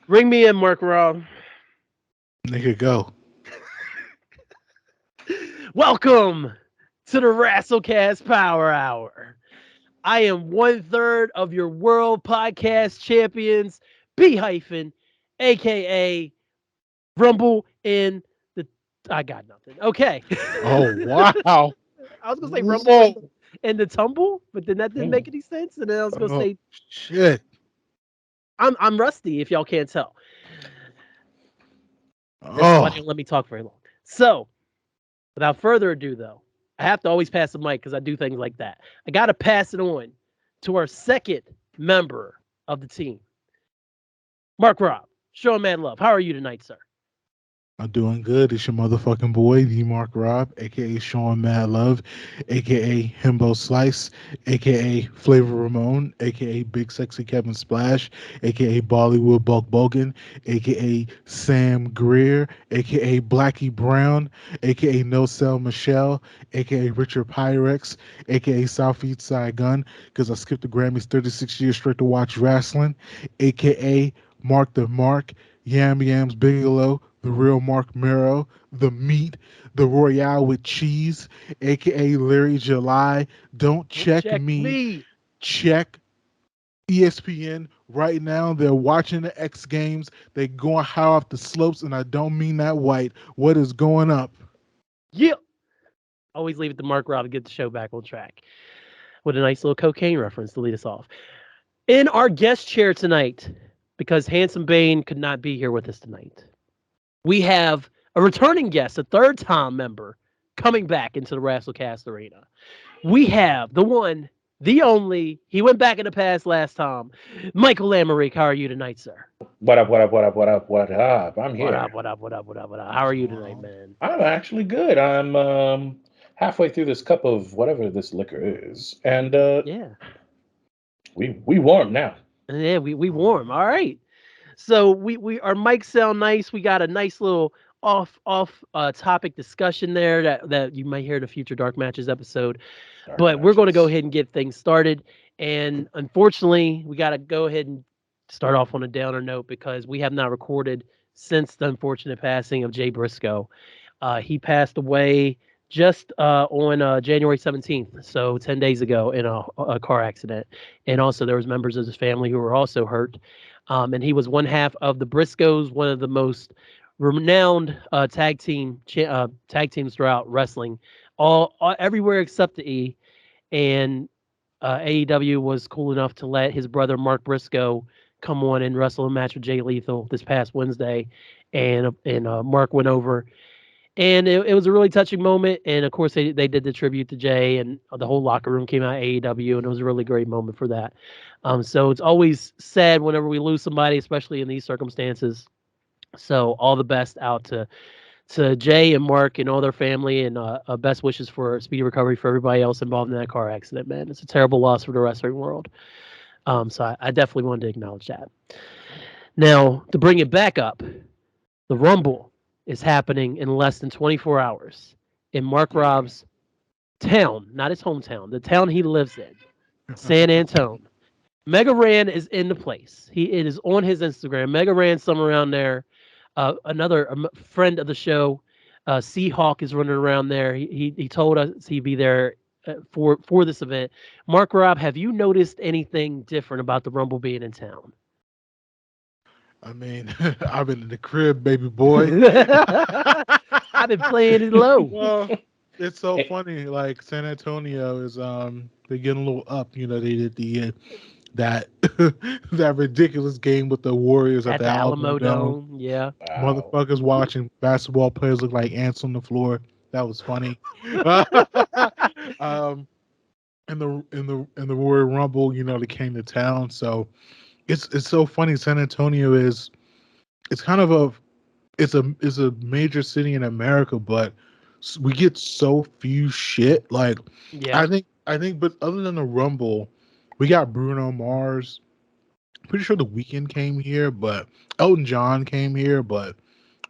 Ring me in, Marc Rob. Nigga, go. Welcome to the Rasslecast Power Hour. I am one third of your world podcast champions, B hyphen, aka Rumble in the. I got nothing. Okay. Oh wow. I was gonna say Rumble Whoa. in the tumble, but then that didn't make Mm. any sense. And then I was gonna Oh say shit. I'm rusty if y'all can't tell. This is why they Oh. don't let me talk very long. So without further ado, though, I have to always pass the mic because I do things like that. I got to pass it on to our second member of the team, Marc Rob. Show him mad love. How are you tonight, sir? I'm doing good. It's your motherfucking boy, the Mark Rob, aka Sean Mad Love, aka Himbo Slice, aka Flavor Ramon, aka Big Sexy Kevin Splash, aka Bollywood Bulk Bogan, aka Sam Greer, aka Blackie Brown, aka No Cell Michelle, aka Richard Pyrex, aka Southeast Side Gun, because I skipped the Grammys 36 years straight to watch wrestling, aka Mark the Mark, Yam Yams Bigelow, the real Mark Mero, the meat, the Royale with cheese, aka Larry July. Don't Don't check check me, me. check ESPN right now. They're watching the X Games. They going high off the slopes, and I don't mean that white. What is going up? Yeah. Always leave it to Marc Rob to get the show back on track with a nice little cocaine reference to lead us off. In our guest chair tonight, because Handsome Bane could not be here with us tonight, we have a returning guest, a third time member, coming back into the Rasslecast arena. We have the one, the only, he went back in the past last time, Michael Lamerique. How are you tonight, sir? What up, what up, what up, what up, what up? I'm What up, here. what up, what up, what up, what up? How What's are you going tonight, on? man? I'm actually good. I'm halfway through this cup of whatever this liquor is. And Yeah. we warm now. Yeah, we warm. All right. So we our mics sound nice. We got a nice little off topic discussion there that you might hear in a future Dark Matches episode. Dark But we're going to go matches. ahead and get things started. And unfortunately, we got to go ahead and start off on a downer note because we have not recorded since the unfortunate passing of Jay Briscoe. He passed away just on January 17th, so 10 days ago in a car accident. And also there was members of his family who were also hurt. And he was one half of the Briscoes, one of the most renowned tag teams throughout wrestling, all everywhere except the E. And AEW was cool enough to let his brother Mark Briscoe come on and wrestle a match with Jay Lethal this past Wednesday, and Mark went over, and it was a really touching moment. And of course, they did the tribute to Jay, and the whole locker room came out AEW, and it was a really great moment for that. So it's always sad whenever we lose somebody, especially in these circumstances. So all the best out to Jay and Mark and all their family, and best wishes for speedy recovery for everybody else involved in that car accident. Man, it's a terrible loss for the wrestling world. So I definitely wanted to acknowledge that. Now to bring it back up, the Rumble is happening in less than 24 hours in Mark Yeah. Rob's town, not his hometown, the town he lives in, San Antone. Mega Ran is in the place. It is on his Instagram. Mega Ran somewhere around there. Another friend of the show, Seahawk, is running around there. He told us he'd be there for this event. Mark Rob, have you noticed anything different about the Rumble being in town? I mean, I've been in the crib, baby boy. I've been playing it low. Well, it's so Eh, funny. Like San Antonio is they're getting a little up. You know, they did the that that ridiculous game with the Warriors at At the the Alamo Alamo Dome. Dome, yeah. wow. Motherfuckers watching basketball players look like ants on the floor. That was funny. um, in the Royal Rumble, you know, they came to town. So it's so funny. San Antonio is it's kind of a it's a major city in America, but we get so few shit. Like Yeah. but other than the Rumble, we got Bruno Mars. Pretty sure the Weekend came here, but Elton John came here, but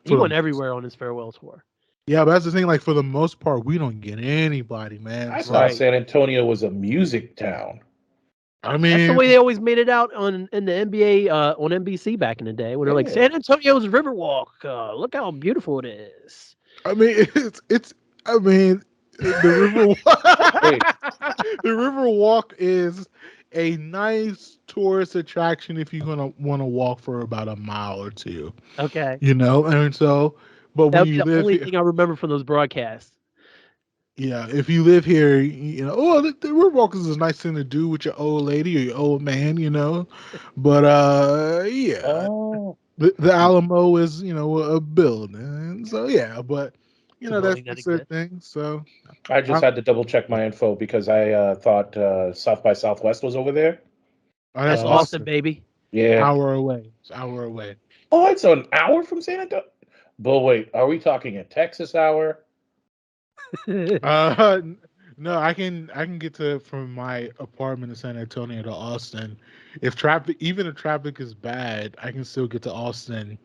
He for the went everywhere on his farewell tour. yeah, but that's the thing. Like for the most part, we don't get anybody, man. I thought So Right. San Antonio was a music town. I That's the mean, way they always made it out on in the NBA on NBC back in the day when they're like Yeah. San Antonio's Riverwalk. Look how beautiful it is. I mean, it's. I mean, the river. Wait. The river walk is a nice tourist attraction if you're gonna want to walk for about a mile or two. Okay, You know, and so, but that when would be you the live only here, thing I remember from those broadcasts. yeah, if you live here, you know, oh, the riverwalk is a nice thing to do with your old lady or your old man, you know. But yeah, Oh. the Alamo is, you know, a building, so yeah. But you It's a know, building that that's their exists. thing. So I just I, had to double check my info because I thought South by Southwest was over there. oh, that's That's Um, Austin, Austin, baby. yeah. hour away. It's hour away. Oh, it's an hour from San Antonio. But wait, are we talking a Texas hour? Uh, no, I can get to from my apartment in San Antonio to Austin. If traffic, even if traffic is bad, I can still get to Austin,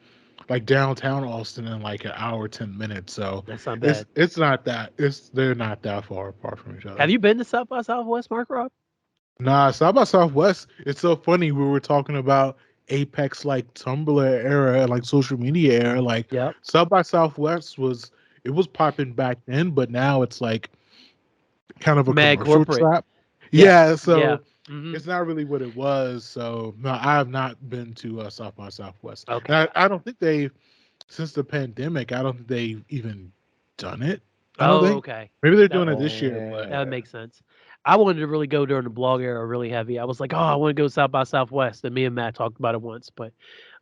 like downtown Austin, in like an hour, 10 minutes. So That's not it's bad. it's not that they're not that far apart from each Have other. you been to South by Southwest, Mark Rob? Nah, South by Southwest. It's so funny. We were talking about Apex, like Tumblr era, like social media era. Like Yep. South by Southwest was it was popping back then, but now it's like kind of a Mad commercial corporate. trap. Yeah. Yeah, Yeah. so Hmm. it's not really what it was. So no, I have not been to South by Southwest, Okay. and I don't think they since the pandemic. I don't think they've even done it. I don't Oh, think okay. maybe they're That doing it this year, but that would Yeah. make sense. I wanted to really go during the blog era really heavy. I was like, oh, I want to go South by Southwest. And me and Matt talked about it once, but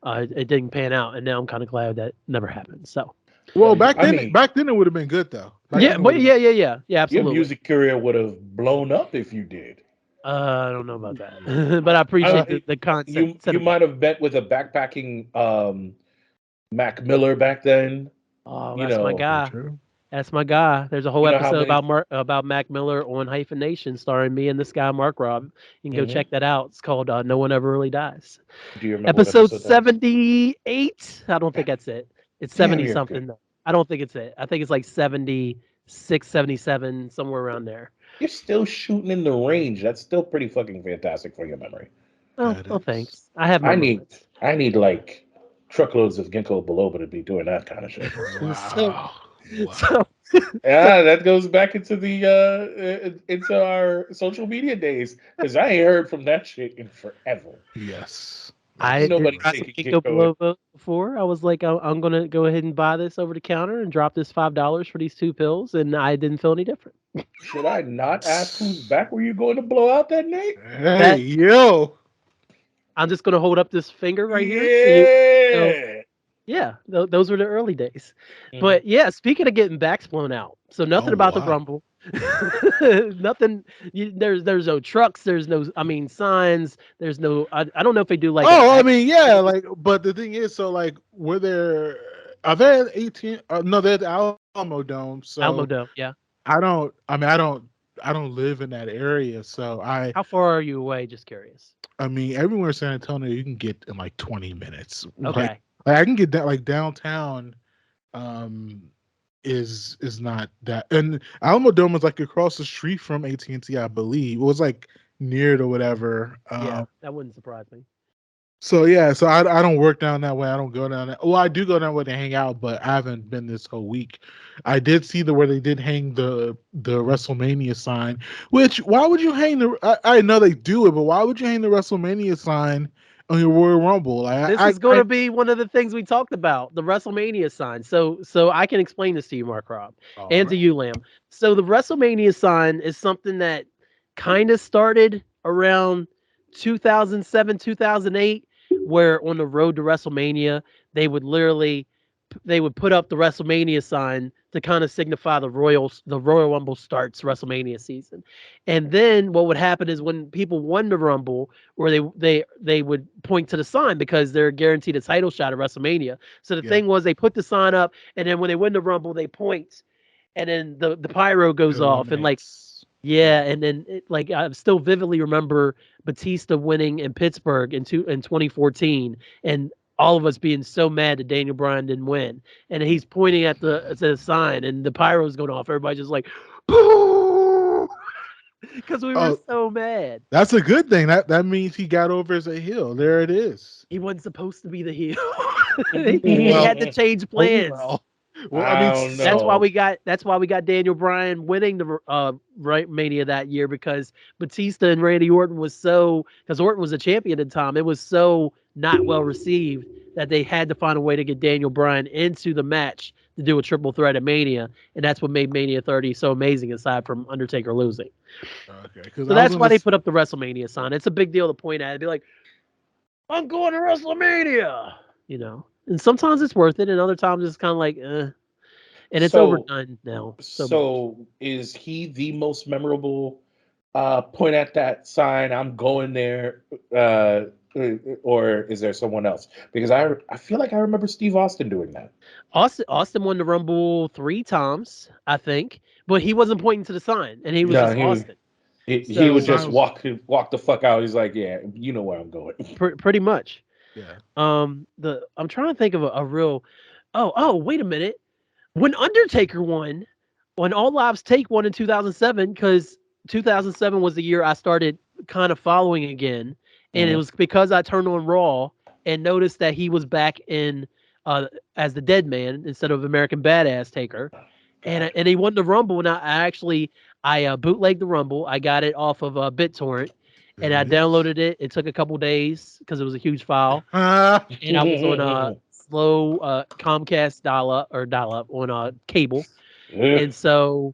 it didn't pan out. And now I'm kind of glad that never happened. So, well, I mean, back then it would have been good though. Back yeah, then it would but have been. yeah, your absolutely. music career would have blown up if you did. I don't know about that, but I I, appreciate the concept you sentiment. might have met with a backpacking Mac Miller back then. Oh, You that's my know, Very guy. true. That's my guy. There's a whole you know how episode many. about Mac Miller on Hyphen Nation, starring me and this guy Mark Rob. You can go Mhm. check that out. It's called "No One Ever Really Dies." Do you remember what Episode episode that is? 78. I don't think that's it. It's Damn, 70 you're good. something though. I don't think it's it. I think it's like 76, 77, somewhere around there. You're still shooting in the range. That's still pretty fucking fantastic for your memory. Oh, That well, is. thanks. I have my I need moments. I need like truckloads of ginkgo biloba to be doing that kind of shit. so, Wow. Wow. so, so Yeah, that goes back into the into our social media days because I ain't heard from that shit in forever. Yes. I That's did Nobody's try true. some taking ginkgo ginkgo. biloba before. I was like, I'm gonna go ahead and buy this over the counter and drop this $5 for these two pills, and I didn't feel any different. Should I not ask whose back were you going to blow out that night? Hey, That yo. I'm just gonna hold up this finger right here, and so Yeah. yeah, those were the early days. Mhm. But yeah, speaking of getting backs blown out, so Oh nothing about the wow. Rumble, nothing. There's no trucks. There's no, I mean, signs. There's no. I don't know if they do like Oh, I a mean, yeah, like, but the thing is, so like, were there are there at 18? No, they're at the Alamo Dome. Alamo So Dome. Yeah. I don't. I mean, I don't live in that area. So How far are you away? Just curious. I mean, everywhere in San Antonio, you can get in like 20 minutes. Okay. Like I can get that like downtown. Um, is not that, and Alamo Dome is like across the street from AT&T, I believe. It was like near to whatever. Yeah, that wouldn't surprise me. So yeah, so I don't work down that way. I don't go down that. Well, I do go down where they hang out, but I haven't been this whole week. I did see where they did hang the WrestleMania sign. Which why would you hang the? I know they do it, but why would you hang the WrestleMania sign on your Royal Rumble? Like This is going to be one of the things we talked about, the WrestleMania sign. So I can explain this to you, Mark Rob, all and to right, you, Lamb. So the WrestleMania sign is something that kind of started around 2007, 2008, where on the road to WrestleMania, they would literally they would put up the WrestleMania sign to kind of signify the Royal Rumble starts WrestleMania season. And then what would happen is when people won the Rumble, where they would point to the sign because they're guaranteed a title shot at WrestleMania. So the yeah, thing was they put the sign up, and then when they win the Rumble, they point, and then the pyro it goes off, and like illuminates. yeah, Yeah, and then like I still vividly remember Batista winning in Pittsburgh in 2014, and all of us being so mad that Daniel Bryan didn't win, and he's pointing at the sign, and the pyro's going off. Everybody just like, boo! because we were Oh, so mad. that's a good thing. That means he got over as a heel. There it is. He wasn't supposed to be the heel. He Well, had to change oh plans. well. Well, I I mean, don't That's why know. we got. That's why we got Daniel Bryan winning the right Mania that year because Batista and Randy Orton was so because Orton was a champion at the time. It was so not well received that they had to find a way to get Daniel Bryan into the match to do a triple threat at Mania, and that's what made Mania 30 so amazing. Aside from Undertaker losing, okay, because so I was that's gonna. why they put up the WrestleMania sign. It's a big deal to point at. It'd be like, I'm going to WrestleMania, And sometimes it's worth it, and other times it's kind of like, and it's So, overdone now so much. so is he the most memorable? Point at that sign. I'm going there. Or is there someone else? Because I feel like I remember Steve Austin doing that. Austin won the Rumble 3 times, I think, but he wasn't pointing to the sign, and he was No, just he Austin. he The would So sign just was. walk the fuck out. He's like, yeah, you know where I'm going. pretty much. Yeah. I'm trying to think of a real. Oh, wait a minute. When Undertaker won, when All Lives Take won in 2007, because 2007 was the year I started kind of following again, and it Mhm. was because I turned on Raw and noticed that he was back in as the Dead Man instead of American Badass Taker, God. and he won the Rumble. And I bootlegged the Rumble. I got it off of BitTorrent, There and I it is. downloaded it. It took a couple days because it was a huge file, Ah, and I was on a slow Comcast dial up on cable, and so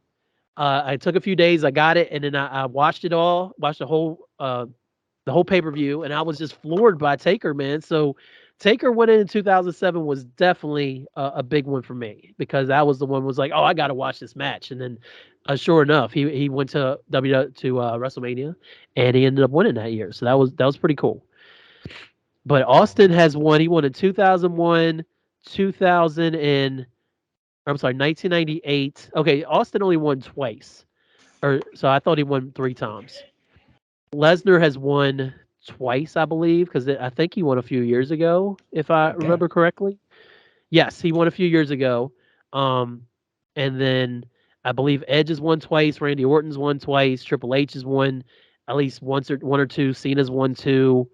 I took a few days. I got it, and then I watched it all, watched the whole pay per view, and I was just floored by Taker, man. So Taker winning in 2007 was definitely a big one for me because that was the one was like, oh, I got to watch this match, and then sure enough, he went to WrestleMania, and he ended up winning that year. So that was pretty cool. But Austin has won. He won in 2001, 2000 and I'm sorry, 1998. Okay, Austin only won twice. Or so I thought he won 3 times. Lesnar has won twice, I believe, because I think he won a few years ago, if I God damn. remember correctly. Yes, he won a few years ago. Um, and then I believe Edge has won twice. Randy Orton's won twice. Triple H has won at least one or two. Cena's won two.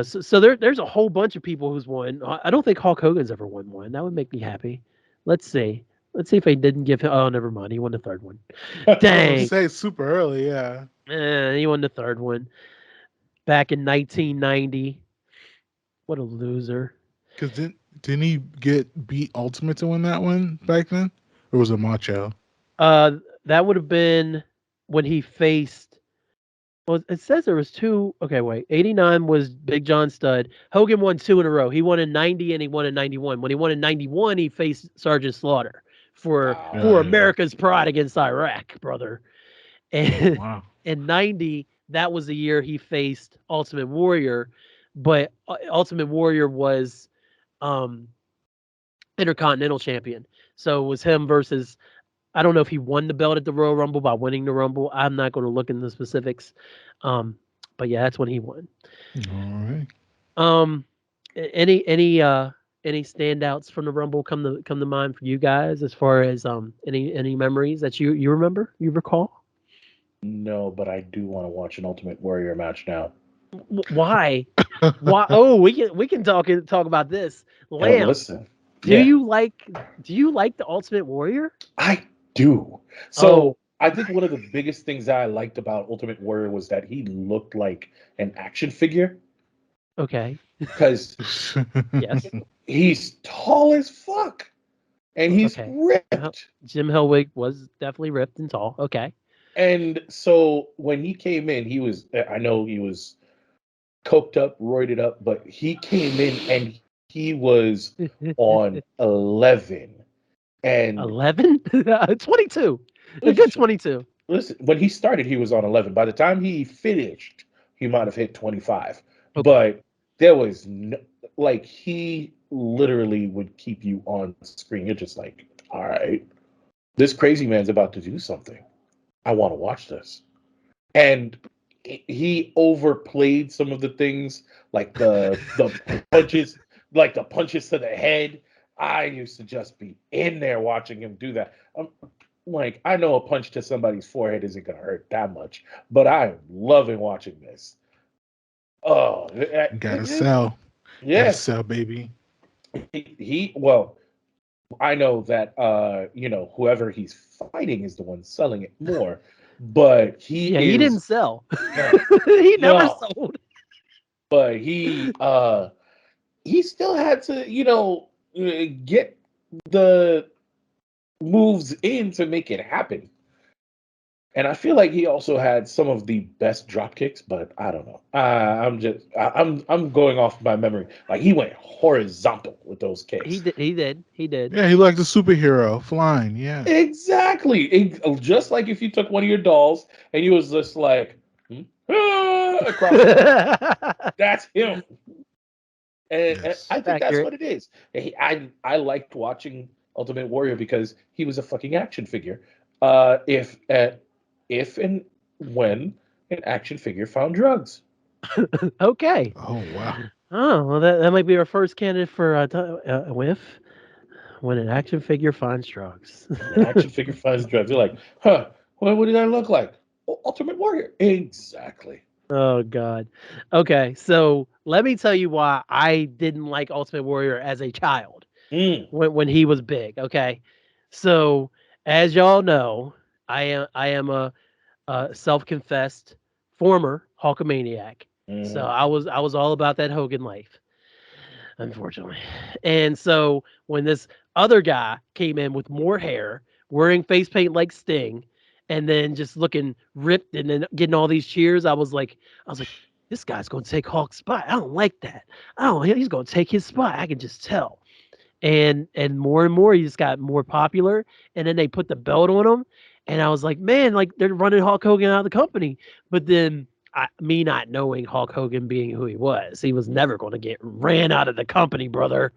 So there's a whole bunch of people who's won. I don't think Hulk Hogan's ever won one. That would make me happy. Let's see. Let's see if they didn't give him. Oh, never mind. He won the third one. I was gonna Dang. say super early. Yeah. He won the third one back in 1990. What a loser. Because didn't he get beat Ultimate to win that one back then, or was it Macho? Uh, that would have been when he faced. Well, it says there was two. Okay, wait. 89 was Big John Studd. Hogan won two in a row. He won in 90 and he won in 91. When he won in 91, he faced Sergeant Slaughter Wow. for Yeah, yeah. America's pride against Iraq, brother. Oh And wow. in 90, that was the year he faced Ultimate Warrior, but Ultimate Warrior was um Intercontinental Champion. So it was him versus I don't know if he won the belt at the Royal Rumble by winning the Rumble. I'm not going to look into the specifics. Um, but yeah, that's when he won. All right. Um, any standouts from the Rumble come to mind for you guys as far as any memories that you remember you recall? No, but I do want to watch an Ultimate Warrior match now. Why? Why? Oh, we can talk about this. Oh, Lamb, listen. do Yeah, you like do you like the Ultimate Warrior? I do. Oh, So I think one of the biggest things that I liked about Ultimate Warrior was that he looked like an action figure okay. because Yes. he's tall as fuck and he's Okay. Jim, ripped. Jim Hellwig was definitely ripped and tall. Okay. And so when he came in, I know he was coked up, roided up, but he came in and he was on 11. And 11? 22. A good listen, 22. listen, when he started, he was on 11. By the time he finished, he might have hit 25. Okay. But there was no, like, he literally would keep you on screen. You're just like, all right, this crazy man's about to do something. I want to watch this. And he overplayed some of the things, like the punches, like the punches to the head. I used to just be in there watching him do that. like, I know a punch to somebody's forehead isn't gonna hurt that much, but I'm loving watching this. Oh, Gotta sell. Gotta yeah. sell, baby. Well, I know that whoever he's fighting is the one selling it more, but he Yeah, he didn't is sell. no, He never no, sold. but he still had to, get the moves in to make it happen. And I feel like he also had some of the best drop kicks, but I don't know. I'm going off my memory. Like, he went horizontal with those He kicks. did. He did. He did. Yeah, he liked the superhero flying. Yeah. Exactly. Just like if you took one of your dolls and you was just like, across the room. That's him. And Yes. I think that's Accurate. what it is. I liked watching Ultimate Warrior because he was a fucking action figure. If and when an action figure found drugs, Okay. Oh wow. Oh well, that might be our first candidate for a whiff when an action figure finds drugs. when an action figure finds drugs, you're like, huh? What did I look like? Ultimate Warrior. Exactly. Oh God. Okay, so let me tell you why I didn't like Ultimate Warrior as a child Mm, when he was big. Okay, so as y'all know, I am a self-confessed former Hulkamaniac. So mhm. I was all about that Hogan life, unfortunately. And so when this other guy came in with more hair, wearing face paint like Sting, and then just looking ripped and then getting all these cheers, I was like, this guy's gonna take Hulk's spot. I don't like that. I don't he's gonna take his spot. I can just tell. And more he just got more popular. And then they put the belt on him. And I was like, man, like they're running Hulk Hogan out of the company. But then me not knowing Hulk Hogan being who he was never going to get ran out of the company, brother.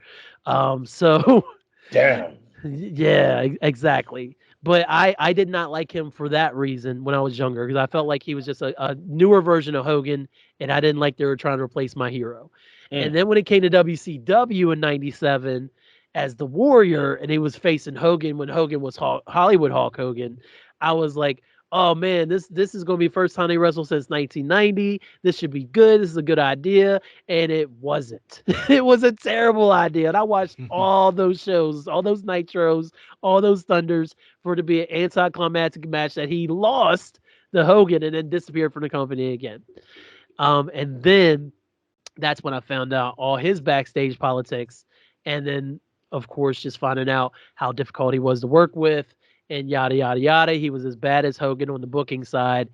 So Damn. yeah, exactly. But I did not like him for that reason when I was younger because I felt like he was just a newer version of Hogan, and I didn't like they were trying to replace my hero. And Mm. then when it came to WCW in '97 as the Warrior, and he was facing Hogan when Hogan was Hollywood Hulk Hogan, I was like, oh man, this is gonna be the first time they wrestled since 1990. This should be good. This is a good idea, and it wasn't. It was a terrible idea. And I watched all those shows, all those Nitros, all those Thunders for it to be an anticlimactic match that he lost to Hogan and then disappeared from the company again. And then that's when I found out all his backstage politics. And then, of course, just finding out how difficult he was to work with and yada, yada, yada. He was as bad as Hogan on the booking side.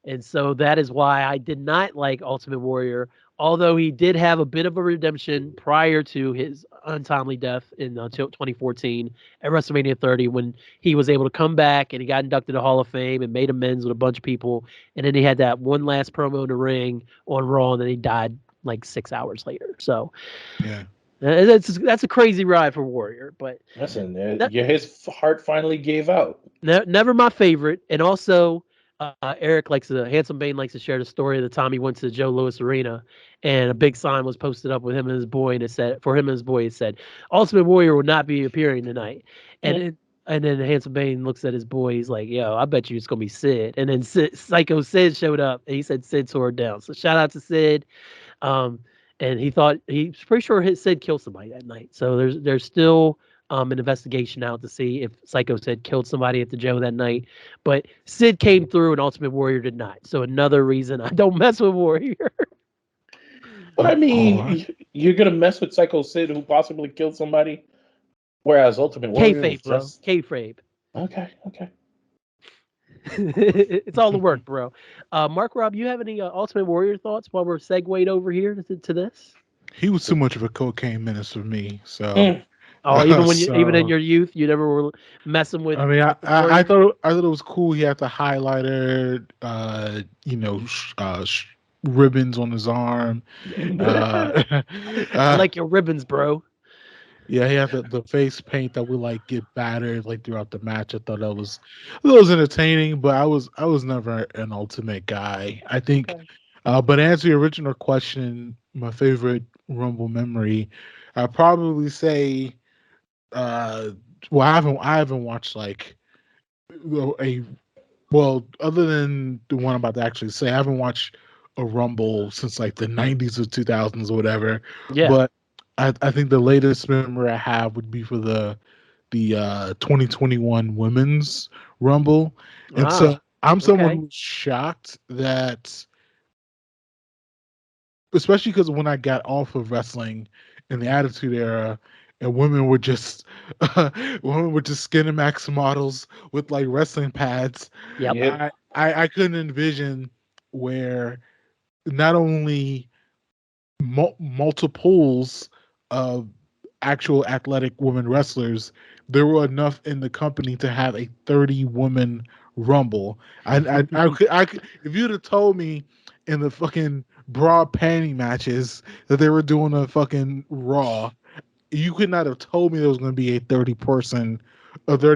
And so that is why I did not like Ultimate Warrior, although he did have a bit of a redemption prior to his untimely death in 2014 at WrestleMania 30 when he was able to come back and he got inducted to the Hall of Fame and made amends with a bunch of people. And then he had that one last promo in the ring on Raw and then he died like 6 hours later. So Yeah. that's a crazy ride for Warrior, but Listen, that, yeah, his heart finally gave out. never my favorite. And also, Eric Handsome Bane likes to share the story of the time he went to the Joe Louis Arena, and a big sign was posted up with him and his boy, and it said for him and his boy, it said, "Ultimate Warrior will not be appearing tonight." And Mm. it, and then Handsome Bane looks at his boy. He's like, "Yo, I bet you it's gonna be Sid." And then Psycho Sid showed up, and he said Sid tore it down. So shout out to Sid. Um, and he's pretty sure his Sid killed somebody that night. So there's still an investigation out to see if Psycho Sid killed somebody at the Joe that night. But Sid came through and Ultimate Warrior did not. So another reason I don't mess with Warrior. But I All right. mean, you're gonna mess with Psycho Sid who possibly killed somebody, whereas Ultimate Warrior was Kayfabe, bro. just Kayfabe. okay. Okay. It's all the work, bro. Mark Rob, you have any Ultimate Warrior thoughts while we're segued over here to this? He was too much of a cocaine menace for me. So, Mm. Oh, even in so your youth, you never were messing I mean, with the Warrior. I thought it was cool. He had the highlighter, ribbons on his arm. Uh, I uh, like your ribbons, bro. yeah, he had the face paint that would like get battered like throughout the match. I thought that was entertaining, but I was never an ultimate guy. I think, Okay. but to answer your original question, my favorite Rumble memory, I'd probably say, uh, well, I haven't watched like a well, other than the one I'm about to actually say, I haven't watched a Rumble since like the 90s or 2000s or whatever. Yeah. But I think the latest memory I have would be for the 2021 Women's Rumble, and Ah. so I'm someone Okay. who's shocked that, especially because when I got off of wrestling in the Attitude Era, and women were just skinny max models with like wrestling pads. Yep. Yep. I couldn't envision where not only multiples of actual athletic women wrestlers, there were enough in the company to have a 30 woman rumble. If you'd have told me in the fucking bra panty matches that they were doing a fucking Raw, you could not have told me there was going to be a 30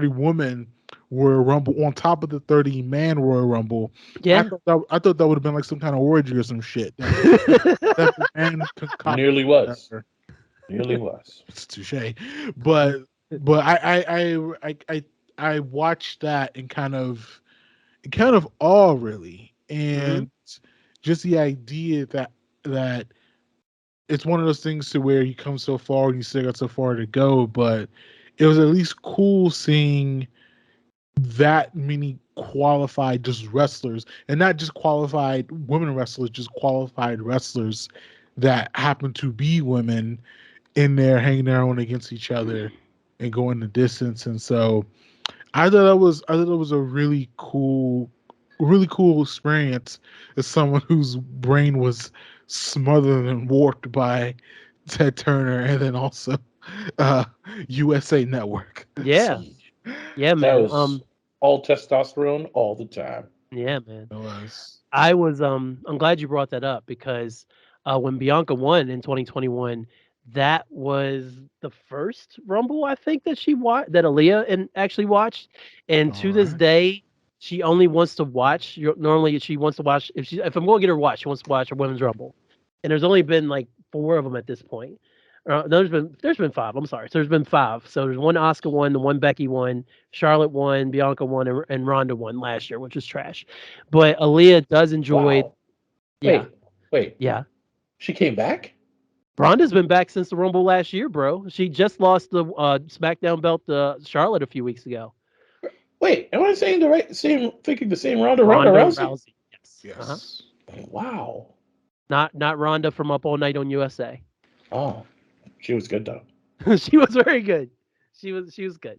woman Royal Rumble on top of the 30-man Royal Rumble. Yeah. I thought that would have been like some kind of orgy or some shit that man concocted. Nearly was. Whatever. Nearly was. It's touche. But I watched that and kind of awe really, hmm and just the idea that it's one of those things to where you come so far and you still got so far to go, but it was at least cool seeing that many qualified just wrestlers, and not just qualified women wrestlers, just qualified wrestlers that happen to be women in there hanging their own against each other and going the distance. And so I thought it was a really cool experience as someone whose brain was smothered and warped by Ted Turner and then also uh USA Network. Yeah. So Yeah, That man. was all testosterone all the time. Yeah, man. it was. I was I'm glad you brought that up because when Bianca won in 2021, that was the first Rumble I think that she watched that Aaliyah and actually watched, and All to this right. day she only wants to watch. Normally she wants to watch if I'm going to get her to watch, she wants to watch a women's Rumble, and there's only been like four of them at this point. No, there's been five. I'm sorry. So there's been five. So there's one Oscar won, the one Becky won, Charlotte won, Bianca won, and Ronda won last year, which was trash. But Aaliyah does enjoy. Wow. Yeah, Wait. yeah. She came back? Ronda's been back since the Rumble last year, bro. She just lost the SmackDown belt to Charlotte a few weeks ago. Wait, am I saying the right same thinking the same Ronda Ronda Rousey? Rousey. Yes. Uh-huh. Yes. Wow. Not Ronda from Up All Night on USA. Oh. She was good though. She was very good. She was good.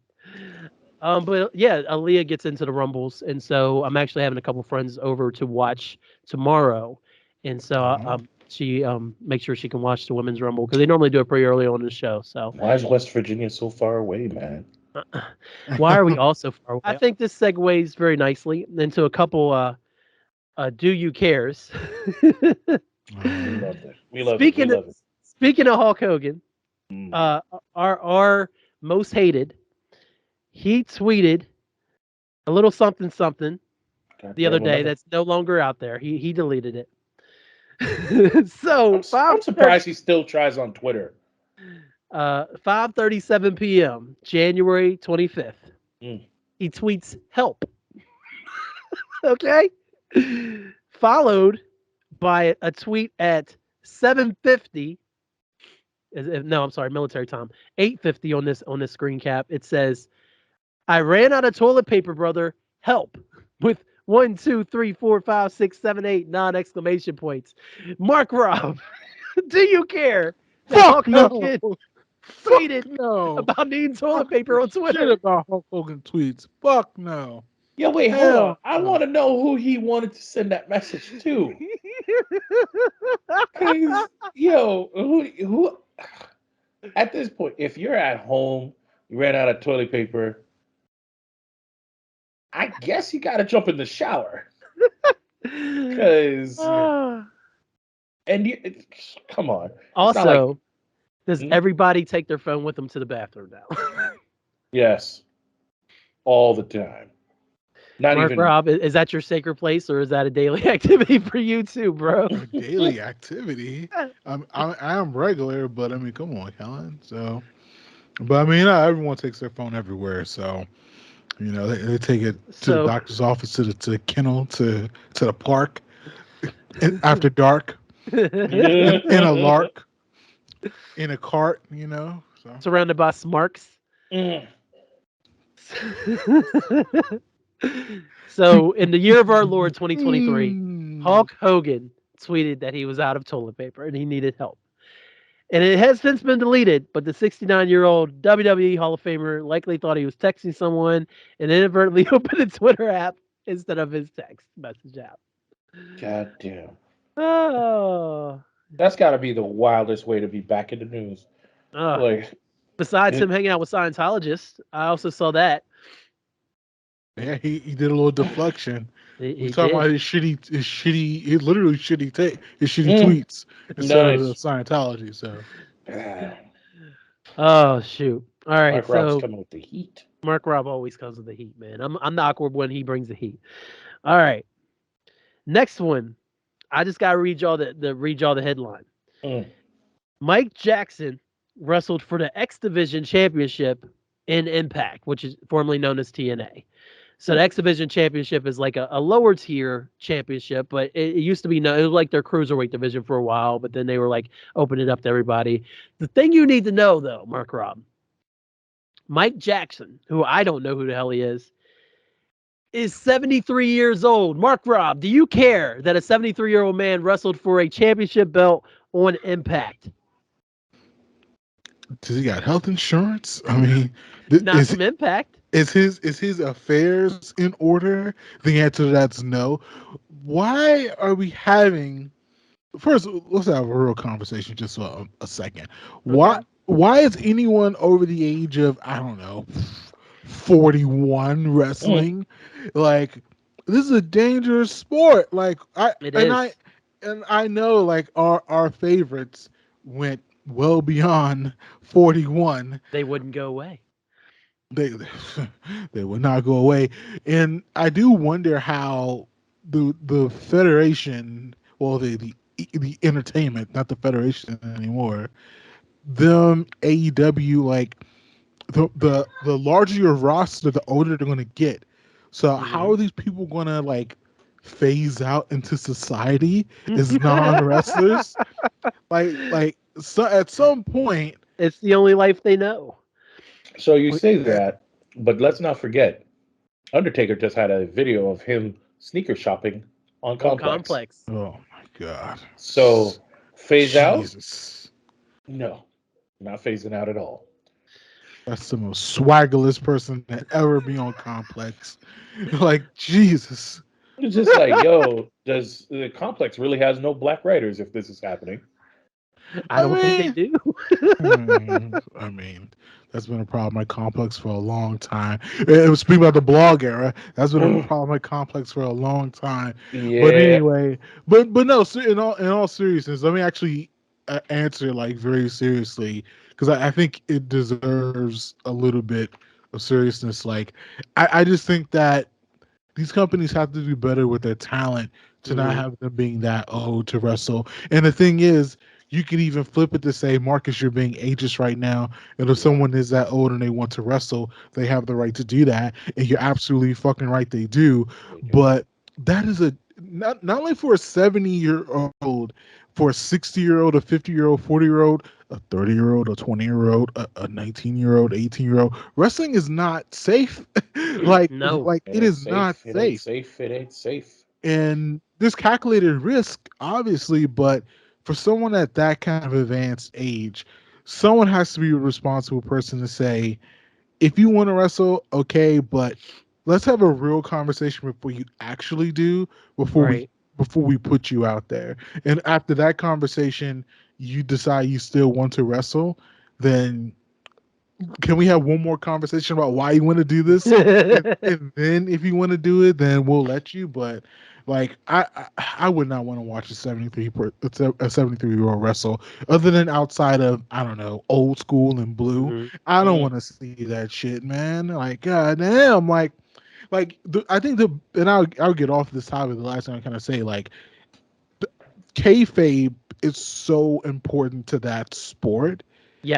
But yeah, Aaliyah gets into the Rumbles, and so I'm actually having a couple friends over to watch tomorrow, and so Uh-huh. she makes sure she can watch the Women's Rumble because they normally do it pretty early on in the show. So Why is West Virginia so far away, man? why are we all so far away? I think this segues very nicely into a couple do you cares. We Uh, love it. We love it. We speaking of, love it. speaking of Hulk Hogan, Mm. uh, our most hated, he tweeted a little something something God the other damn, day another. that's no longer out there. He deleted it. So I'm surprised he still tries on Twitter. 5:37 p.m. January 25th. Mm. He tweets help. Okay. Followed by a tweet at 7:50. No, I'm sorry, military time. 8:50 on this screen cap. It says, "I ran out of toilet paper, brother. Help!" With 1, 2, 3, 4, 5, 6, 7, 8 non exclamation points. Mark Rob, do you care that Fuck Hulk no. Hogan Fuck tweeted no. about needing I toilet don't give paper a on shit Twitter? about Hulk Hogan tweets. Fuck no. Yo, wait, hold on. Hell I want no. to know who he wanted to send that message to. Cause who at this point, if you're at home, you ran out of toilet paper, I guess you gotta jump in the shower. Cause Ah. and you come on. It's not like Also, does hmm? everybody take their phone with them to the bathroom now? Yes, all the time. Not Mark even Rob, is that your sacred place or is that a daily activity for you too, bro? A daily activity. I am regular, but I mean, come on, Helen. So, but I mean, everyone takes their phone everywhere. So, You know, they take it to the So doctor's office, to the kennel, to the park after dark in a lark in a cart. You know, so. surrounded by smarks. Mm. So, in the year of our Lord 2023, Mm. Hulk Hogan tweeted that he was out of toilet paper and he needed help. And it has since been deleted, but the 69-year-old WWE Hall of Famer likely thought he was texting someone and inadvertently opened a Twitter app instead of his text message app. God damn. Oh, That's got to be the wildest way to be back in the news. uh, Like, besides him it, hanging out with Scientologists, I also saw that. Yeah, he did a little deflection. We He talking did. about his literally his shitty mm, tweets instead of the nice. Scientology. So Ah, Oh, shoot. All right. Mark Rob's So, coming with the heat. Mark Rob always comes with the heat, man. I'm the awkward when he brings the heat. All right. Next one. I just gotta read y'all the headline. Mm. Mike Jackson wrestled for the X Division Championship in Impact, which is formerly known as TNA. So the Mm. X Division Championship is like a lower tier championship, but it used to be no, it was like their cruiserweight division for a while, but then they were like opening it up to everybody. The thing you need to know though, Mark Rob, Mike Jackson, who I don't know who the hell he is 73 years old. Mark Rob, do you care that a 73-year-old man wrestled for a championship belt on Impact? does he got health insurance? I mean, Not from Impact. is his affairs in order? The answer to that's no. Why are we having first? Let's have a real conversation just for a second. Okay. Why is anyone over the age of I don't know 41 Mm. wrestling? Like this is a dangerous sport. Like It is. I know like our favorites went well beyond 41. They wouldn't go away. They they will not go away. And I do wonder how the federation, well the entertainment, not the federation anymore, them AEW, like the larger your roster, the older they're gonna get. So how Hmm. are these people gonna like phase out into society as non wrestlers? So at some point, It's the only life they know. So you like, say that, but let's not forget, Undertaker just had a video of him sneaker shopping on On Complex. Complex. oh my god, So phase out? Jesus. No, not phasing out at all. That's the most swaggerless person that ever be on Complex. Like Jesus. It's just like, yo, does the Complex really has no black writers if this is happening? I I don't think they mean, do. I mean, that's been a problem at Complex for a long time. It was speaking about the blog era. That's been a problem at Complex for a long time. But Yeah. anyway, but no. In all seriousness, let me actually answer like very seriously because I think it deserves a little bit of seriousness. Like, I just think that these companies have to do better with their talent to not Hmm. have them being that old to wrestle. And the thing is, you can even flip it to say, Marcus, you're being ageist right now. And if Yeah. someone is that old and they want to wrestle, they have the right to do that. And you're absolutely fucking right, they do. They do. But that is a not only for a 70-year-old, for a 60-year-old, a 50-year-old, 40-year-old, a 30-year-old, a 20-year-old, a 19-year-old, 18-year-old. Wrestling is not safe. like No. like It it ain't is not safe. It ain't safe. safe. It ain't safe. And there's calculated risk, obviously, but for someone at that kind of advanced age, someone has to be a responsible person to say, if you want to wrestle, okay, but let's have a real conversation before you actually do, before we Right. before we put you out there. And after that conversation, you decide you still want to wrestle, then can we have one more conversation about why you want to do this? And then if you want to do it, then we'll let you. But like I would not want to watch a 73-year-old wrestle other than outside of I don't know old school and blue. Hmm. I don't Mm. want to see that shit, man. Like god damn, I think and I'll get off this topic. The last thing I kind of say like kayfabe is so important to that sport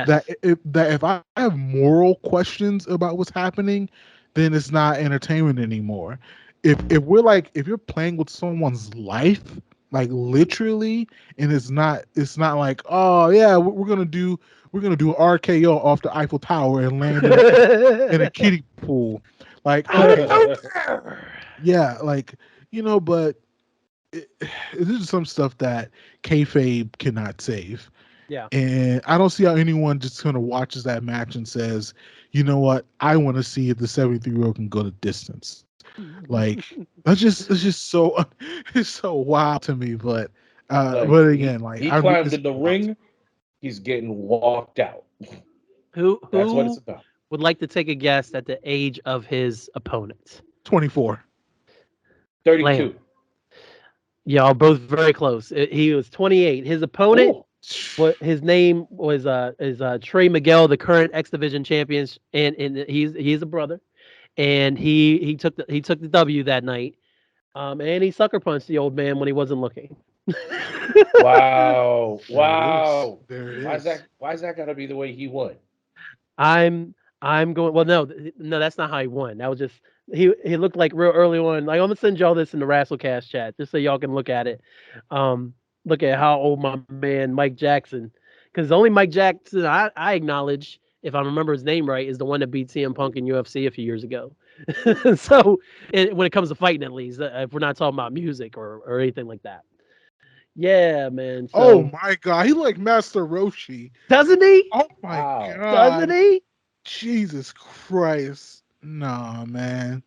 that Yes. if I have moral questions about what's happening, then it's not entertainment anymore. If you're playing with someone's life, like literally, and it's not like, oh yeah, we're gonna do RKO off the Eiffel Tower and land in a kiddie pool. Like, okay, yeah, like, but this is some stuff that kayfabe cannot save. Yeah. And I don't see how anyone just kind of watches that match and says, you know what, I want to see if the 73-year-old can go the distance. Like, it's just so it's so wild to me. But Like but he again, like he climbs in the ring, he's getting walked out. Who That's what it's who about. would like to take a guess at the age of his opponent? 24. 32. Lamb. Y'all both very close. He was 28. His opponent, Oh, what his name was, is Trey Miguel, the current X Division champions, and he's a brother, and he took the W that night. And he sucker punched the old man when he wasn't looking. wow. There it is. Wow. There it Why is is. that gotta be the way he won? I'm going. Well, no, no, that's not how he won. That was just he looked like real early on. Like I'm gonna send y'all this in the Rasslecast chat just so y'all can look at it. Um, look at how old my man Mike Jackson, because only Mike Jackson I acknowledge, if I remember his name right, is the one that beat CM Punk in UFC a few years ago. So, when it comes to fighting, at least, if we're not talking about music or anything like that. Yeah, man. Oh So my god, he like Master Roshi. doesn't he? Oh my Wow. Doesn't god. he? Jesus Christ. Nah, man.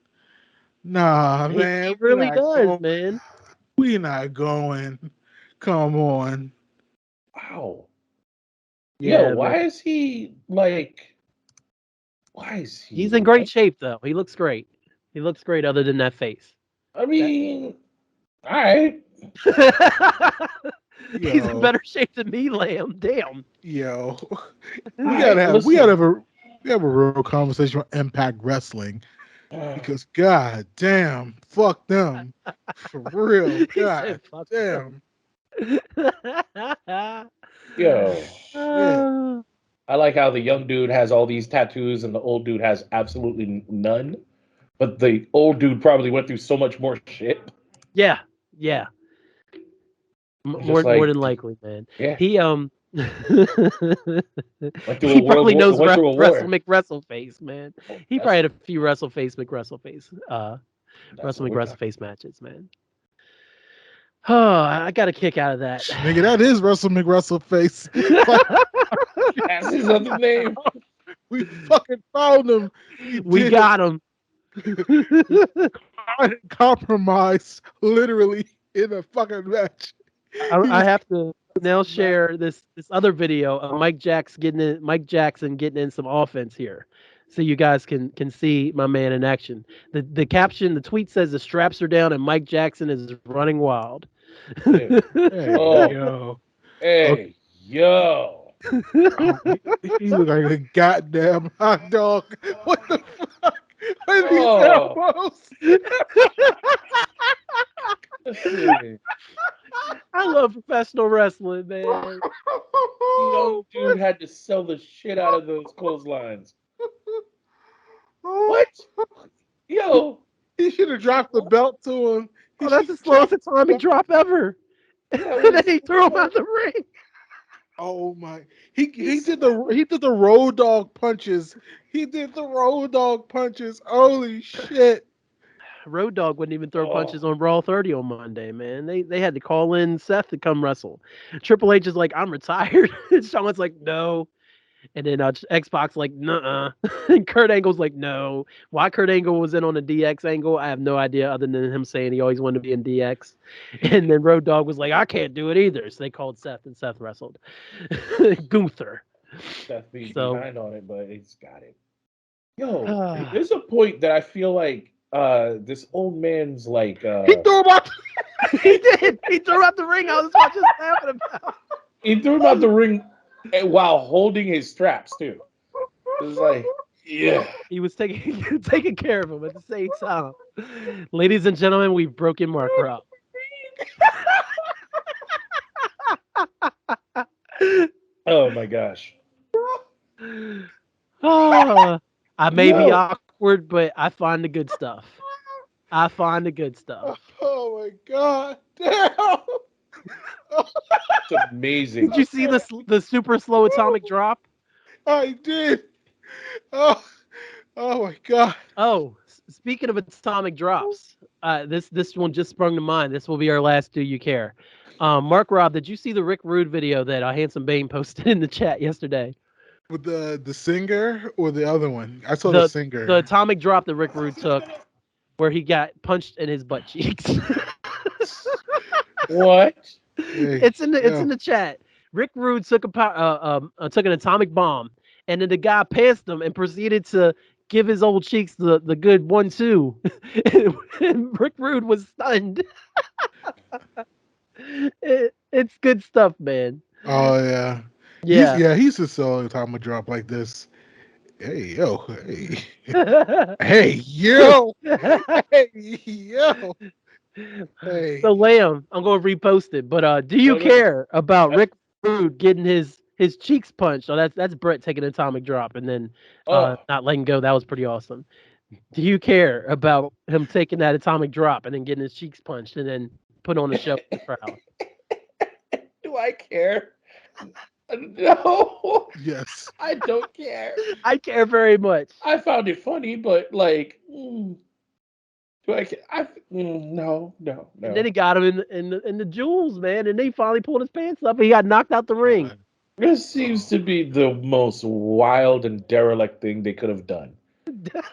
Nah, He man. really does, man. We not going. Come on. Wow. Yo, Yeah, man. why is he He's in great like shape though. He looks great. He looks great other than that face. I That mean, all right. He's in Yo, better shape than me, Lamb. Damn. yo. All We gotta right, have we gotta listen. have a we have a real conversation on Impact Wrestling because god damn, fuck them. For real. He said God fuck them. damn. Yo, Shit. Uh, I like how the young dude has all these tattoos and the old dude has absolutely none. But the old dude probably went through so much more shit. yeah, yeah. It's More just more like, than likely, man. yeah, He went through a he world probably war, knows went through a Wrestle war. McWrestleface, man. Oh, He probably had a few WrestleFace that's Wrestle what we're talking. McWrestleface matches, man. Oh, I got a kick out of that. Nigga, that is Russell McRussell face. Like, That's his other name. we fucking found him. We We did it. got him. Compromised literally in a fucking match. He I was have to now not. share this other video of Mike Jackson getting in some offense here, so you guys can see my man in action. The caption, the tweet says the straps are down and Mike Jackson is running wild. Yeah. Hey, Oh, yo. Okay. hey, yo. Oh, he looked like a goddamn hot dog. What the fuck? What are these Oh, elbows? listen. I love professional wrestling, man. Young dude had to sell the shit out of those clotheslines. What? Yo. He should have dropped the belt to him. He Oh, that's should the have slowest dropped the atomic belt. drop ever. That And then was he threw him out the ring. Oh my! He he's did the road dog punches. He did the road dog punches. Holy shit! Road Dogg wouldn't even throw punches oh on Brawl 30 on Monday, man. They had to call in Seth to come wrestle. Triple H is like, I'm retired. And Shawn's like, no. And then Xbox like, nuh-uh. And Kurt Angle's like, no. Why Kurt Angle was in on the DX angle, I have no idea other than him saying he always wanted to be in DX. And then Road Dogg was like, I can't do it either. So they called Seth and Seth wrestled. Gunther. Seth being So behind on it, but he's got it. Yo, uh, there's a point that I feel like this old man's like He threw him out. he did. He threw out the ring. I was just laughing about. he threw him out the ring while holding his straps too. It was like, yeah. He was taking taking care of him at the same time. Ladies and gentlemen, we've broken Mark Rob. Oh my gosh. Ah, I may be Yo. awkward awkward, but I find the good stuff. I find the good stuff. Oh my god! Damn! It's amazing. Did you see the super slow atomic drop? I did. Oh, oh my god! Oh, speaking of atomic drops, this one just sprung to mind. This will be our last Do You Care? Mark Rob, did you see the Rick Rude video that Handsome Bane posted in the chat yesterday? With the singer or the other one? I saw the The singer. the atomic drop that Rick Rude took, where he got punched in his butt cheeks. What? Hey, It's yo, in the chat. Rick Rude took took an atomic bomb, and then the guy passed him and proceeded to give his old cheeks the good 1-2. And Rick Rude was stunned. It's good stuff, man. oh yeah, Yeah. he's just so time to drop like this. Hey yo, hey, hey yo, hey yo, hey. So Lamb, I'm gonna repost it. But do you No, no, no. care about That's, Rick Rude getting his cheeks punched? So that's Brett taking an atomic drop and then oh, not letting go. That was pretty awesome. Do you care about him taking that atomic drop and then getting his cheeks punched and then put on a show for the crowd? do I care? No, Yes. I don't care. I care very much. I found it funny, but like, do I care? No, no, And then no. he got him in the jewels, man, and they finally pulled his pants up and he got knocked out the ring. This seems to be the most wild and derelict thing they could have done.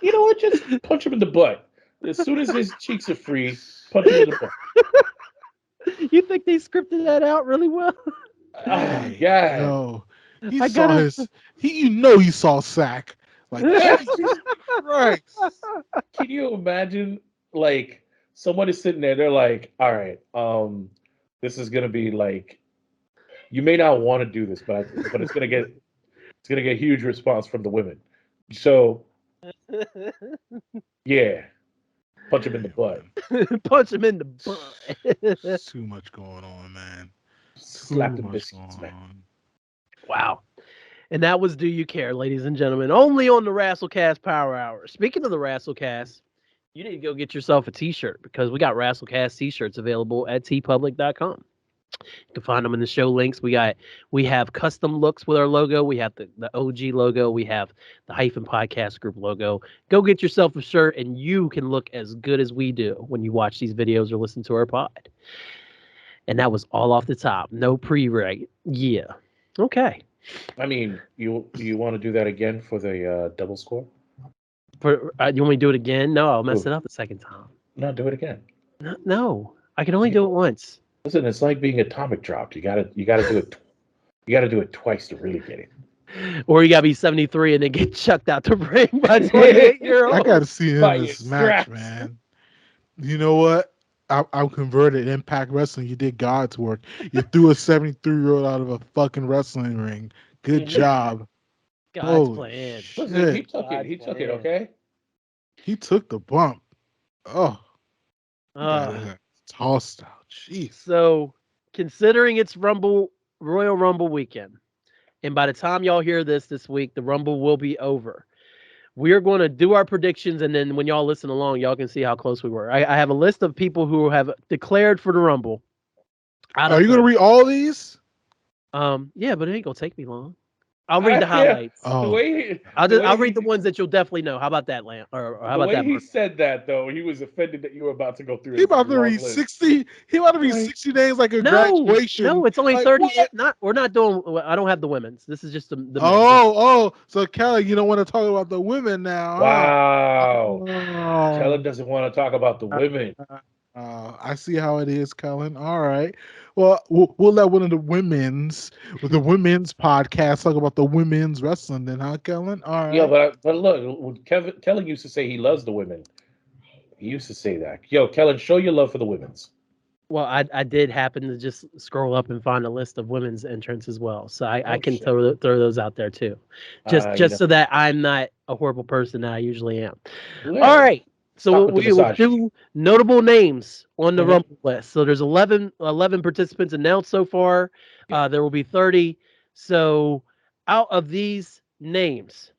You know what? Just punch him in the butt. As soon as his cheeks are free, punch him in the butt. You think they scripted that out really well? Oh, Hey, God. yo, he I saw gotta. his. He saw sack. Like Jesus Christ. Can you imagine, like, someone is sitting there, they're like, all right, this is gonna be like, you may not want to do this, but it's gonna get huge response from the women. So yeah, punch him in the butt, Punch him in the butt. It's too much going on, man. slap Too the much biscuits, going man. on. Wow. And that was Do You Care, ladies and gentlemen, only on the Rasslecast Power Hour. Speaking of the Rasslecast, you need to go get yourself a t-shirt because we got Rasslecast t-shirts available at tpublic.com. You can find them in the show links. We have custom looks with our logo. We have the OG logo. We have the Hyphen Podcast Group logo. Go get yourself a shirt and you can look as good as we do when you watch these videos or listen to our pod. And that was all off the top. No pre-write. Yeah. Okay. I mean, you want to do that again for the double score? You want me to do it again? No, I'll mess Ooh, it up the second time. no, do it again. No, I can only You, do it once. listen, it's like being atomic dropped. You gotta do it. You gotta do it twice to really get it. Or you gotta be 73 and then get chucked out the ring by 28-year I old. gotta see him By in your this match, scraps. man. You know what? I'm converted. Impact Wrestling. You did God's work. You threw a 73-year-old out of a fucking wrestling ring. Good job. God's Holy plan. Listen, shit. God's he took it. plan. Okay. He took the bump. Oh, got Uh, it. Tossed out. Jeez. so considering it's Royal Rumble weekend, and by the time y'all hear this week, the Rumble will be over. We are going to do our predictions, and then when y'all listen along, y'all can see how close we were. I have a list of people who have declared for the Rumble out Are of you gonna 30. read all these? Yeah, but it ain't gonna take me long. I'll read the Yeah. highlights. The Oh, way I'll read the ones that you'll definitely know. How about that, Lamp? Or how the about way that, he Mark? said that though, he was offended that you were about to go through he his about to long read list. 60. He about to read Like, 60 days like a No, graduation. no, it's only Like 30. what? Not we're not doing. I don't have the women's. This is just the men's. Oh. So Kelly, you don't want to talk about the women now, huh? wow. Oh. Kellen doesn't want to talk about the women. I see how it is, Cullen. All right. Well, we'll let one of the with the women's podcast talk about the women's wrestling then, huh, Cullen? All Yeah, right. but look, when Kellen used to say he loves the women. He used to say that. Yo, Kellen, show your love for the women's. Well, I did happen to just scroll up and find a list of women's entrants as well, so I Oh can shit. throw those out there too, You just know, so that I'm not a horrible person that I usually am. All yeah. right, so Stop with the we will misogyny. do notable names on the Mhm. Rumble list. So there's 11 participants announced so far. Yeah. There will be 30. So out of these names,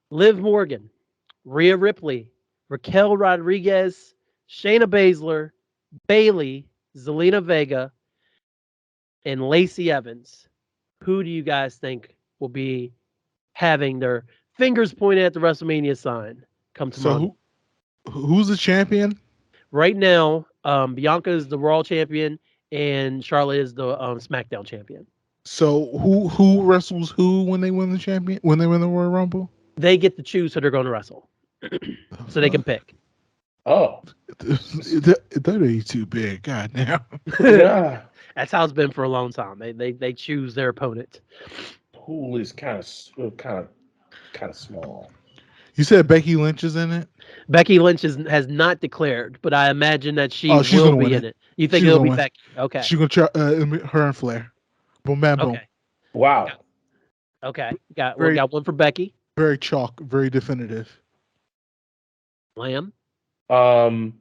Liv Morgan, Rhea Ripley, Raquel Rodriguez, Shayna Baszler, Bailey, Zelina Vega, and Lacey Evans. Who do you guys think will be having their fingers pointed at the WrestleMania sign come tomorrow? So who's the champion? Right now, Bianca is the Raw champion and Charlotte is the SmackDown champion. So who wrestles who when they win the champion when they win the Royal Rumble? They get to choose who they're going to wrestle, The so they can fuck? pick. Oh, That ain't too big. God damn. yeah. That's how it's been for a long time. They choose their opponent. Pool is kind of small. You said Becky Lynch is in it? Becky Lynch has not declared, but I imagine that she Oh, she's will gonna be win in it. it. You think She's it'll gonna be win. Becky? Okay. She's gonna try her and Flair. Boom bam boom. Okay. Wow. Okay. Very Got one for Becky. very chalk, very definitive. Lamb. Um,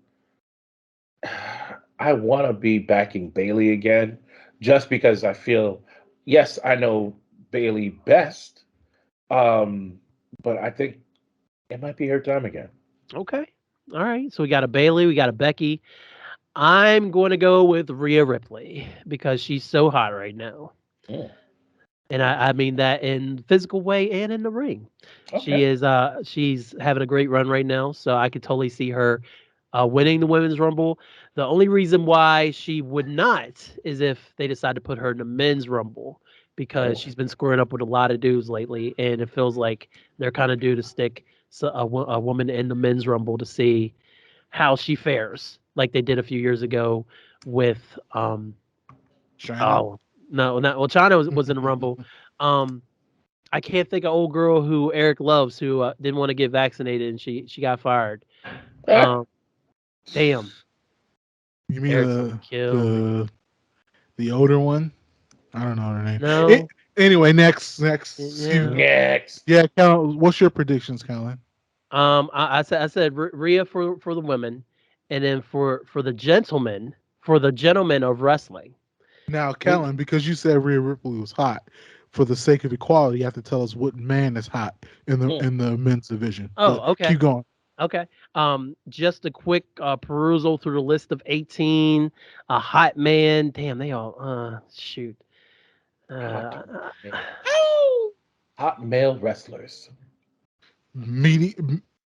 I want to be backing Bailey again, just because I feel, yes, I know Bailey best, um, but I think it might be her time again. Okay. All right. So we got a Bailey. We got a Becky. I'm going to go with Rhea Ripley because she's so hot right now. Mm, And I mean that in physical way and in the ring. okay. She's having a great run right now, so I could totally see her winning the women's rumble. The only reason why she would not is if they decide to put her in the men's rumble because Oh, she's been squaring up with a lot of dudes lately, and it feels like they're kind of due to stick a woman in the men's rumble to see how she fares, like they did a few years ago with China. oh no, not well. China was in the rumble. Um, I can't think of old girl who Eric loves who didn't want to get vaccinated and she got fired. ah, Um, damn, You mean Eric's gonna kill me. the older one? I don't know her name. No, Anyway, next. yeah. next. Yeah, Cal, what's your predictions, Callan? I said Rhea for the women, and then for the gentlemen of wrestling. Now, We Callan, because you said Rhea Ripley was hot, for the sake of equality, you have to tell us what man is hot Mm. in the men's division. oh But okay keep going. okay. Just a quick perusal through the list of 18. A hot man. Damn, they all shoot. Hot, Uh, ma- hot male wrestlers. Meaty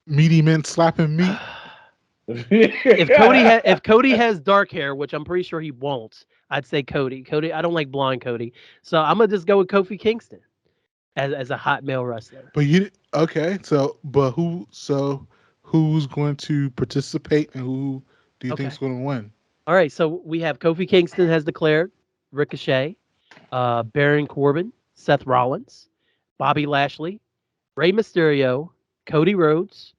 meaty men slapping meat. if Cody has dark hair, which I'm pretty sure he won't, I'd say Cody. Cody, I don't like blonde Cody, so I'm gonna just go with Kofi Kingston as a hot male wrestler. But you okay? So, but who's going to participate and who do you think is Okay, going to win? all right. So we have Kofi Kingston has declared, Ricochet, Baron Corbin, Seth Rollins, Bobby Lashley, Rey Mysterio, Cody Rhodes,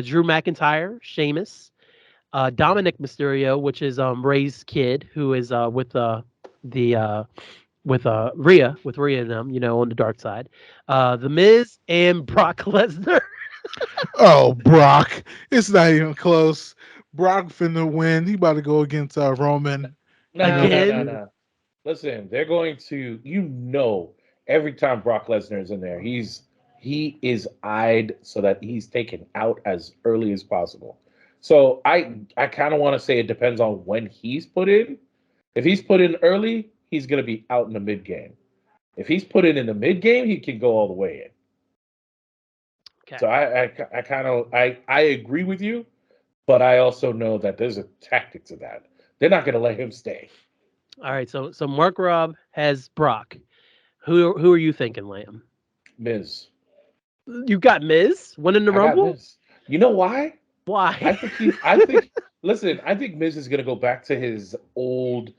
Drew McIntyre, Sheamus, Dominic Mysterio, which is Ray's kid, who is the with Rhea and them, on the dark side. The Miz and Brock Lesnar. Oh, Brock! It's not even close. Brock finna win. He about to go against Roman. You No, know, no, no, Again. no. Listen, they're going to, every time Brock Lesnar is in there, he is eyed so that he's taken out as early as possible. So I kind of want to say it depends on when he's put in. If he's put in early, he's going to be out in the mid game. If he's put in the mid game, he can go all the way in. Okay. So I kind of I agree with you, but I also know that there's a tactic to that. They're not going to let him stay. All right. So Mark Rob has Brock. Who are you thinking, Lamb? Miz. You got Miz winning the I got Rumble. Miz. You know why? I Why? think he. I think. Listen, I think Miz is going to go back to his old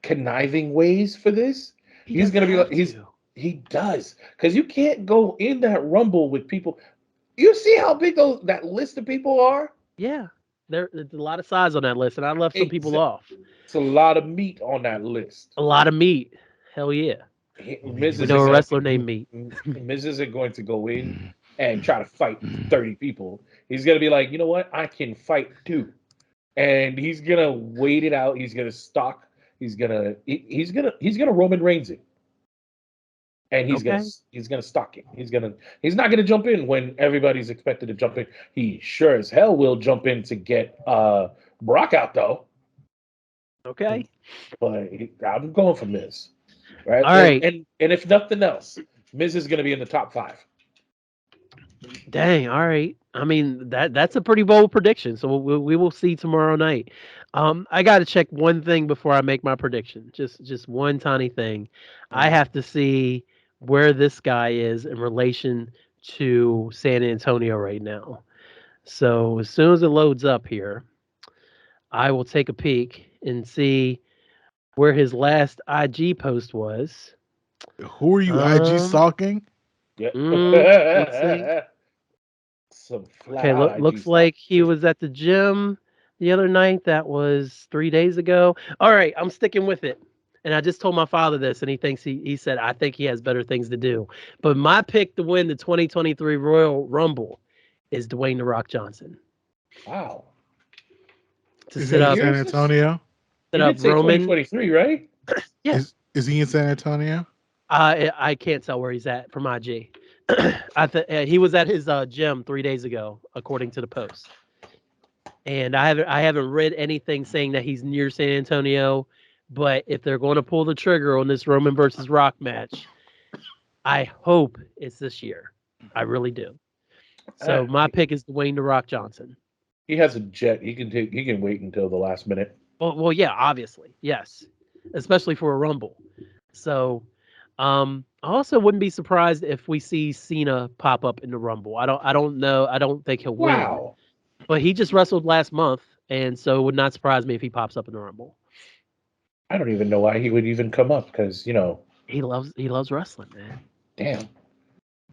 conniving ways for this. He He's doesn't going to be have like he's. to. He does because you can't go in that rumble with people. You see how big that list of people are. Yeah. There's a lot of size on that list, and I left some people off. It's a lot of meat on that list. A lot of meat. Hell yeah. Miz We know a isn't wrestler going. named Meat. Miz isn't going to go in and try to fight 30 people. He's going to be like, you know what? I can fight too. And he's gonna wait it out. He's gonna stalk. He's gonna Roman Reigns it. and Okay. he's gonna stalk him. He's not gonna jump in when everybody's expected to jump in. He sure as hell will jump in to get Brock out though. Okay. But I'm going for Miz, right? All right. And if nothing else, Miz is gonna be in the top 5. Dang. All right. I mean that's a pretty bold prediction. So we will see tomorrow night. I got to check one thing before I make my prediction. Just one tiny thing. I have to see where this guy is in relation to San Antonio right now. So as soon as it loads up here, I will take a peek and see where his last IG post was. Who are you IG Um, stalking? Yeah. let's see. Some flat Okay, out IG looks stock. like he was at the gym the other night. That was 3 days ago. All right, I'm sticking with it. And I just told my father this, and he said I think he has better things to do. But my pick to win the 2023 Royal Rumble is Dwayne the Rock Johnson Wow. to Is Are he sit you in up San serious? Antonio? You did say Roman. 2023, right? Yeah, Is he in San Antonio? I can't tell where he's at from IG. He was at his gym 3 days ago, according to the post. And I haven't read anything saying that he's near San Antonio. But if they're going to pull the trigger on this Roman versus Rock match, I hope it's this year. I really do. Uh, So my pick is Dwayne the Rock Johnson. he has a jet. He can wait until the last minute. Well, yeah, obviously, yes, especially for a Rumble. So, I also wouldn't be surprised if we see Cena pop up in the Rumble. I don't know. I don't think he'll win, Wow. but he just wrestled last month, and so it would not surprise me if he pops up in the Rumble. I don't even know why he would even come up because, He loves wrestling, man. damn.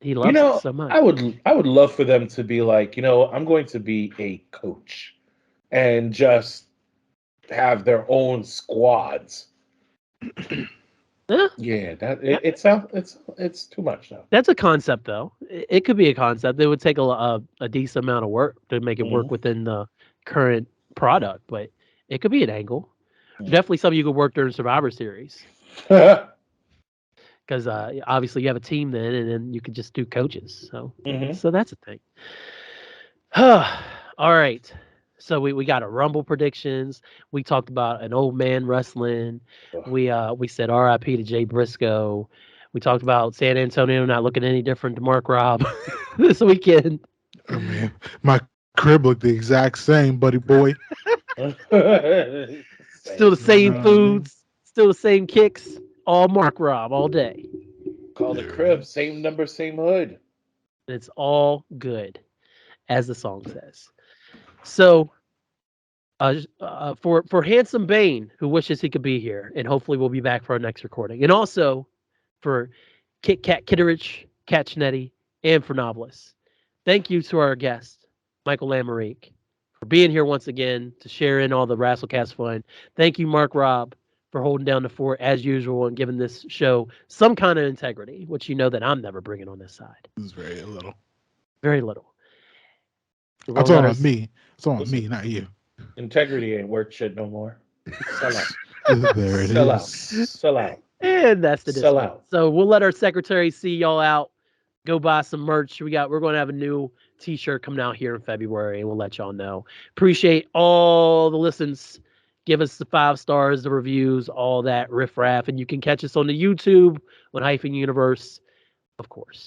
He loves it so much. I would love for them to be like, I'm going to be a coach and just have their own squads. Yeah, Yeah, that that- it sounds it's too much now. that's a concept, though. It could be a concept. It would take a decent amount of work to make it work Mhm. within the current product, but it could be an angle. Mhm. Definitely something you could work during Survivor Series because obviously you have a team then, and then you could just do coaches. So Mhm. so that's a thing. All right. So we got a Rumble predictions. We talked about an old man wrestling. We said R.I.P. to Jay Briscoe. We talked about San Antonio not looking any different to Mark Rob this weekend. I mean, my crib looked the exact same, buddy boy. Still the Same. You know same what I mean? foods, still the same kicks. All Mark Rob all day. Call the There it crib, is. same number, same hood. And it's all good, as the song says. So for Handsome Bane, who wishes he could be here, and hopefully we'll be back for our next recording. And also for Kit Kat Kitteridge, Kat Chinetti, and for Novelist. Thank you to our guest, Michael Lamerique, for being here once again to share in all the Rasslecast fun. Thank you, Marc Rob, for holding down the fort as usual and giving this show some kind of integrity, which you know that I'm never bringing on this side. This is very little. Very little. We're I'm gonna let talking about us. me. I'm talking about Listen, me, not you. integrity ain't worth shit no more. Sell out. There it Sell out. is. Sell out. And that's the Sell disclaimer. out. So we'll let our secretary see y'all out. Go buy some merch. We're going to have a new T-shirt coming out here in February, and we'll let y'all know. Appreciate all the listens. Give us the 5 stars, the reviews, all that riff raff, and you can catch us on the YouTube on Hyphen Universe, of course.